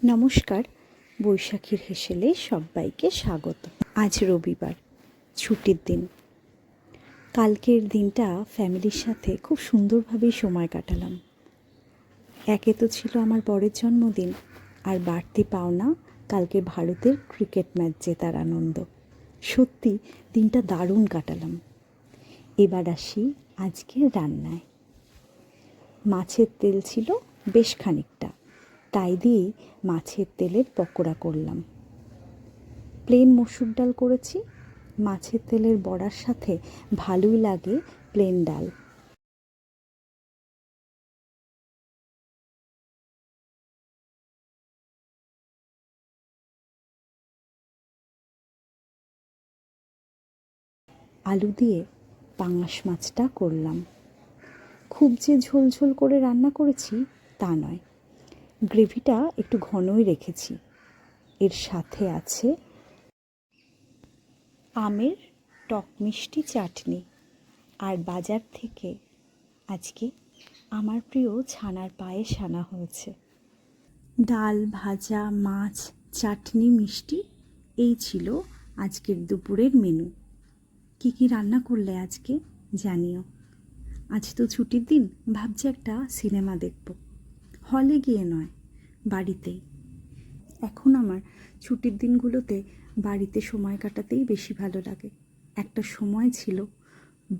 নমস্কার, বৈশাখীর হেসেলে সবাইকে স্বাগত। আজ রবিবার, ছুটির দিন। কালকের দিনটা ফ্যামিলির সাথে খুব সুন্দরভাবেই সময় কাটালাম। একে তো ছিল আমার বরের জন্মদিন, আর বাড়তি পাওনা কালকে ভারতের ক্রিকেট ম্যাচ জেতার আনন্দ। সত্যি দিনটা দারুণ কাটালাম। এবার আসি আজকের রান্নায়। মাছের তেল ছিল বেশ খানিকটা, তাই দিয়েই মাছের তেলের পকোড়া করলাম। প্লেন মসুর ডাল করেছি। মাছের তেলের বড়ার সাথে ভালোই লাগে প্লেন ডাল। আলু দিয়ে পাঙাশ মাছটা করলাম। খুব যে ঝোল ঝোল করে রান্না করেছি তা নয়, গ্রেভিটা একটু ঘনই রেখেছি। এর সাথে আছে আমের টক মিষ্টি চাটনি, আর বাজার থেকে আজকে আমার প্রিয় ছানার পায়েস আনা হয়েছে। ডাল, ভাজা, মাছ, চাটনি, মিষ্টি, এই ছিল আজকের দুপুরের মেনু। কী কী রান্না করলে আজকে জানিও। আজ তো ছুটির দিন, ভাবছি একটা সিনেমা দেখব। হলে গিয়ে নয়, বাড়িতেই। এখন আমার ছুটির দিনগুলোতে বাড়িতে সময় কাটাতেই বেশি ভালো লাগে। একটা সময় ছিল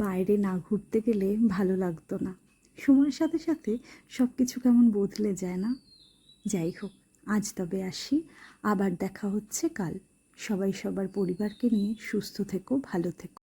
বাইরে না ঘুরতে গেলে ভালো লাগতো না। সময়ের সাথে সাথে সব কিছু কেমন বদলে যায় না? যাই হোক, আজ তবে আসি। আবার দেখা হচ্ছে কাল। সবাই সবার পরিবারকে নিয়ে সুস্থ থেকো, ভালো থেকো।